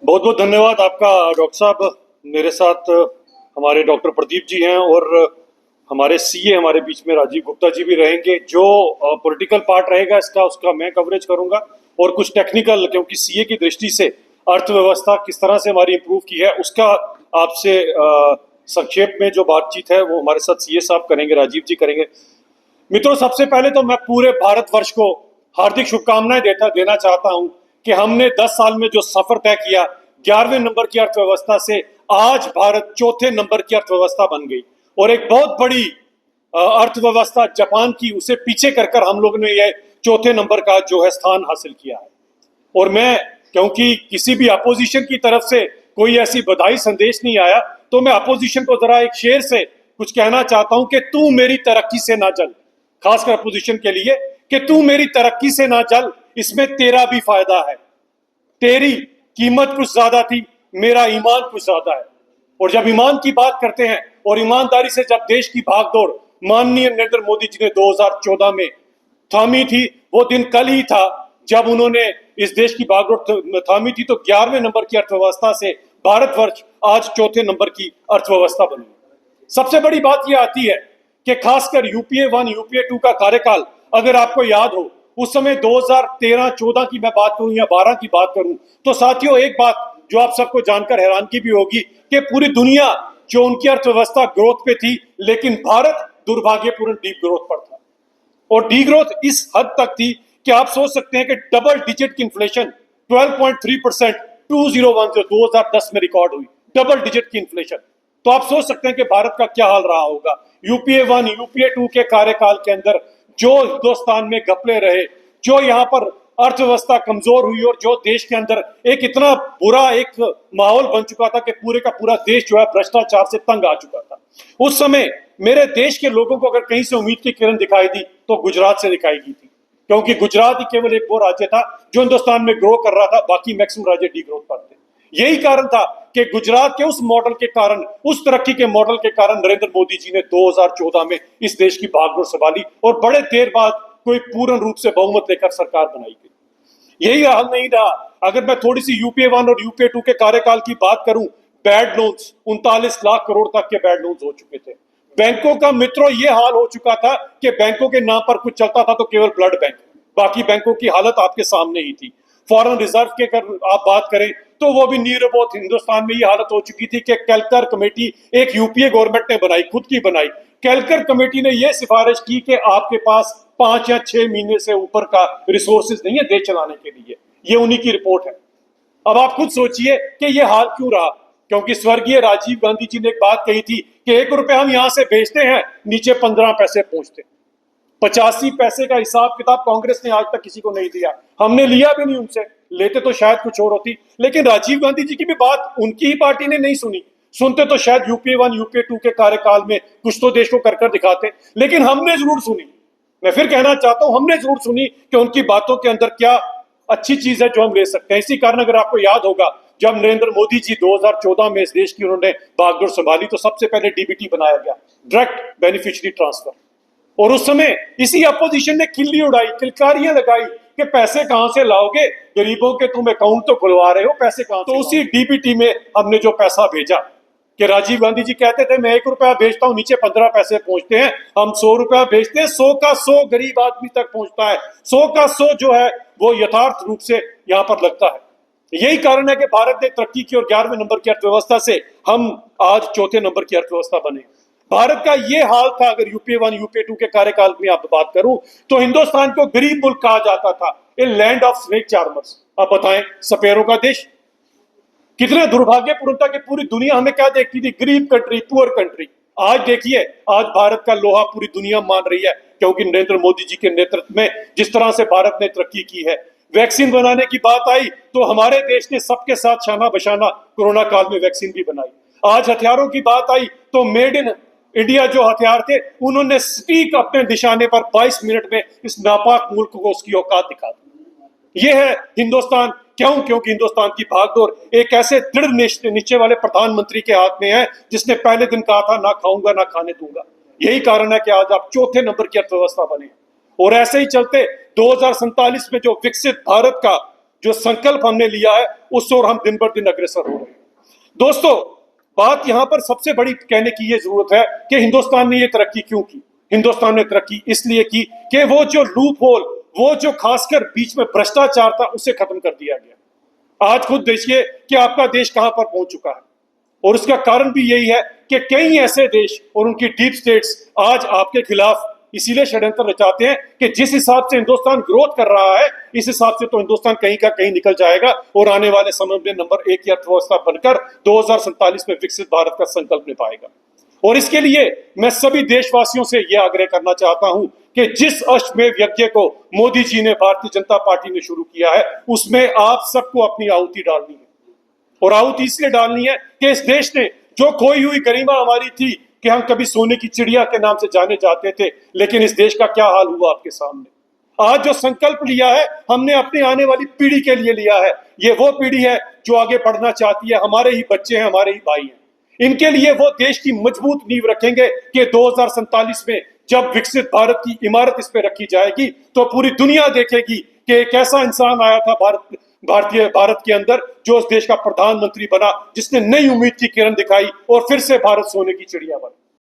बहुत बहुत धन्यवाद आपका डॉक्टर साहब। मेरे साथ हमारे डॉक्टर प्रदीप जी हैं और हमारे सीए हमारे बीच में राजीव गुप्ता जी भी रहेंगे। जो पॉलिटिकल पार्ट रहेगा इसका उसका मैं कवरेज करूंगा और कुछ टेक्निकल, क्योंकि सीए की दृष्टि से अर्थव्यवस्था किस तरह से हमारी इंप्रूव की है उसका आपसे संक्षेप में जो बातचीत है वो हमारे साथ सीए साहब करेंगे, राजीव जी करेंगे। मित्रों, सबसे पहले तो मैं पूरे भारतवर्ष को हार्दिक शुभकामनाएं देना चाहता हूं कि हमने 10 साल में जो सफर तय किया, 11वें नंबर की अर्थव्यवस्था से आज भारत चौथे नंबर की अर्थव्यवस्था बन गई और एक बहुत बड़ी अर्थव्यवस्था जापान की उसे पीछे कर हम लोगों ने ये चौथे नंबर का जो है स्थान हासिल किया है। और मैं, क्योंकि किसी भी अपोजिशन की तरफ से कोई ऐसी बधाई संदेश नहीं आया, तो मैं अपोजिशन को जरा एक शेर से कुछ कहना चाहता हूं कि तू मेरी तरक्की से ना जल, खासकर अपोजिशन के लिए, कि तू मेरी तरक्की से ना जल, इसमें तेरा भी फायदा है। तेरी कीमत कुछ ज्यादा थी, मेरा ईमान कुछ ज्यादा है। और जब ईमान की बात करते हैं और ईमानदारी से जब देश की भागदौड़ माननीय नरेंद्र मोदी जी ने 2014 में थामी थी, वो दिन कल ही था जब उन्होंने इस देश की भागदौड़ थामी थी, तो 11वें नंबर की अर्थव्यवस्था से भारतवर्ष आज चौथे नंबर की अर्थव्यवस्था बनी। सबसे बड़ी बात यह आती है कि खासकर यूपीए 1 यूपीए 2 का कार्यकाल अगर आपको याद हो, उस समय 2013-14 की मैं बात करूं या 12 की बात करूं, तो साथियों एक बात जो आप सबको जानकर हैरानगी भी होगी कि पूरी दुनिया जो उनकी अर्थव्यवस्था ग्रोथ पे थी, लेकिन भारत दुर्भाग्यपूर्ण डीप ग्रोथ पर था। और डी ग्रोथ इस हद तक थी कि आप सोच सकते हैं कि डबल डिजिट की इन्फ्लेशन 12.3% 2010 में रिकॉर्ड हुई, डबल डिजिट की इन्फ्लेशन। तो आप सोच सकते हैं कि भारत का क्या हाल रहा होगा। यूपीए 1 यूपीए 2 के कार्यकाल के अंदर जो हिंदुस्तान में घपले रहे, जो यहाँ पर अर्थव्यवस्था कमजोर हुई और जो देश के अंदर एक इतना बुरा एक माहौल बन चुका था कि पूरे का पूरा देश जो है भ्रष्टाचार से तंग आ चुका था। उस समय मेरे देश के लोगों को अगर कहीं से उम्मीद की किरण दिखाई दी तो गुजरात से दिखाई दी थी, क्योंकि गुजरात ही केवल एक वो राज्य था जो हिंदुस्तान में ग्रो कर रहा था, बाकी मैक्सिमम राज्य डी ग्रोथ पर थे। यही कारण था कि गुजरात के उस मॉडल के कारण, उस तरक्की के मॉडल के कारण नरेंद्र मोदी जी ने 2014 में इस देश की भागदौड़ संभाली और बड़े देर बाद कोई पूर्ण रूप से बहुमत लेकर सरकार बनाई गई। यही हाल नहीं रहा। अगर मैं थोड़ी सी यूपीए 1 और यूपीए 2 के कार्यकाल की बात करूं, बैड लोन्स 39 लाख करोड़ तक के बैड लोन्स हो चुके थे। बैंकों का मित्रों ये हाल हो चुका था कि बैंकों के नाम पर कुछ चलता था तो केवल ब्लड बैंक, बाकी बैंकों की हालत आपके सामने ही थी। फॉरेन रिजर्व के अगर आप बात करें तो वो भी नीर बहुत हिंदुस्तान में ये हालत हो चुकी थी कि केलकर कमेटी एक यूपीए गवर्नमेंट ने बनाई, खुद की बनाई। केलकर कमेटी ने यह सिफारिश की कि आपके पास 5 या 6 महीने से ऊपर का रिसोर्सेज नहीं है देश चलाने के लिए। ये उन्हीं की रिपोर्ट है। अब आप खुद सोचिए कि ये हाल क्यों रहा, क्योंकि स्वर्गीय राजीव गांधी जी ने एक बात कही थी कि 1 रुपए हम यहां से भेजते हैं, नीचे 15 पैसे पहुंचते। 85 पैसे का हिसाब किताब कांग्रेस ने आज तक किसी को नहीं दिया, हमने लिया भी नहीं उनसे, लेते तो शायद कुछ और होती। लेकिन राजीव गांधी जी की भी बात उनकी ही पार्टी ने नहीं सुनी, सुनते तो शायद यूपीए 1 यूपीए 2 के कार्यकाल में कुछ तो देश को कर दिखाते, लेकिन हमने जरूर सुनी। मैं फिर कहना चाहता हूं, हमने जरूर सुनी कि उनकी बातों के अंदर क्या अच्छी चीज है जो हम ले सकते हैं। इसी कारण अगर आपको याद होगा, जब नरेंद्र मोदी जी 2014 में इस देश की उन्होंने भागदौड़ संभाली तो सबसे पहले डीबीटी बनाया गया, डायरेक्ट बेनिफिशियरी ट्रांसफर। और उस समय इसी अपोजिशन ने खिल्ली उड़ाई, किलकारियां लगाई कि पैसे कहां से लाओगे, गरीबों के तुम अकाउंट तो खुलवा रहे हो, पैसे कहां से। तो उसी डीबीटी में हमने जो पैसा भेजा कि राजीव गांधी जी कहते थे मैं 1 रुपया भेजता हूं, नीचे 15 पैसे पहुंचते हैं, हम 100 रुपया भेजते हैं, 100 का 100 गरीब आदमी तक पहुंचता है, 100 का 100 जो है वो यथार्थ रूप से यहां पर लगता है। यही कारण है कि भारत ने तरक्की की और 11वें नंबर की अर्थव्यवस्था से हम आज चौथे नंबर की अर्थव्यवस्था बने। भारत का यह हाल था, अगर यूपीए 1 यूपीए 2 के कार्यकाल में आप बात करूं तो हिंदुस्तान को गरीब मुल्क कहा जाता था, a land of snake charmers. आप बताएं, सपेरों का देश। कितना दुर्भाग्यपूर्ण था कि पूरी दुनिया हमें क्या देखती थी, गरीब कंट्री, पुअर कंट्री। आज देखिए, आज भारत का लोहा पूरी दुनिया मान रही है, क्योंकि नरेंद्र मोदी जी के नेतृत्व में जिस तरह से भारत ने तरक्की की है। वैक्सीन बनाने की बात आई तो हमारे देश ने सबके साथ शाना बशाना कोरोना काल में वैक्सीन भी बनाई। आज हथियारों की बात आई तो मेड इन इंडिया जो हथियार थे उन्होंने सटीक अपने निशाने पर 22 मिनट में इस नापाक मुल्क को उसकी औकात दिखा दी। ये है हिंदुस्तान। क्यों? क्योंकि हिंदुस्तान की भागदौड़ एक ऐसे दृढ़ निश्चय वाले प्रधानमंत्री के हाथ में है जिसने पहले दिन कहा था ना खाऊंगा ना खाने दूंगा। यही कारण है कि आज आप चौथे नंबर की अर्थव्यवस्था बने। और ऐसे ही चलते 2047 में जो विकसित भारत का जो संकल्प हमने लिया है उस ओर हम दिन बर दिन अग्रसर हो रहे हैं। दोस्तों, बात यहां पर सबसे बड़ी कहने की ये जरूरत है कि हिंदुस्तान ने ये तरक्की क्यों की। हिंदुस्तान ने तरक्की इसलिए की कि वो जो लूप होल, वो जो खासकर बीच में भ्रष्टाचार था, उसे खत्म कर दिया गया। आज खुद देखिए कि आपका देश कहां पर पहुंच चुका है, और उसका कारण भी यही है कि कई ऐसे देश और उनकी डीप स्टेट्स आज आपके खिलाफ इसीलिए षड्यंत्र रचाते हैं कि जिस हिसाब से हिंदुस्तान ग्रोथ कर रहा है, इस हिसाब से तो हिंदुस्तान कहीं का कहीं निकल जाएगा और आने वाले समय में नंबर 1 की अर्थव्यवस्था बनकर 2047 में विकसित भारत का संकल्प निभाएगा। और इसके लिए मैं सभी देशवासियों से यह आग्रह करना चाहता हूं कि जिस अश्वमेध यज्ञ को मोदी जी ने, भारतीय जनता पार्टी ने शुरू किया है, उसमें आप सबको अपनी आहुति डालनी है। और आहुति इसलिए डालनी है कि इस देश ने जो खोई हुई गरिमा हमारी थी कि हम कभी सोने की चिड़िया के नाम से जाने जाते थे, लेकिन इस देश का क्या हाल हुआ आपके सामने। आज जो संकल्प लिया है हमने अपनी आने वाली पीढ़ी के लिए लिया है। ये वो पीढ़ी है जो आगे बढ़ना चाहती है, हमारे ही बच्चे हैं, हमारे ही भाई हैं। इनके लिए वो देश की मजबूत नींव रखेंगे कि 2047 में जब विकसित भारत की इमारत इस पे रखी जाएगी तो पूरी दुनिया देखेगी कि एक ऐसा इंसान आया था भारत के अंदर जो उस देश का प्रधानमंत्री बना, जिसने नई उम्मीद की किरण दिखाई और फिर से भारत सोने की चिड़िया बना।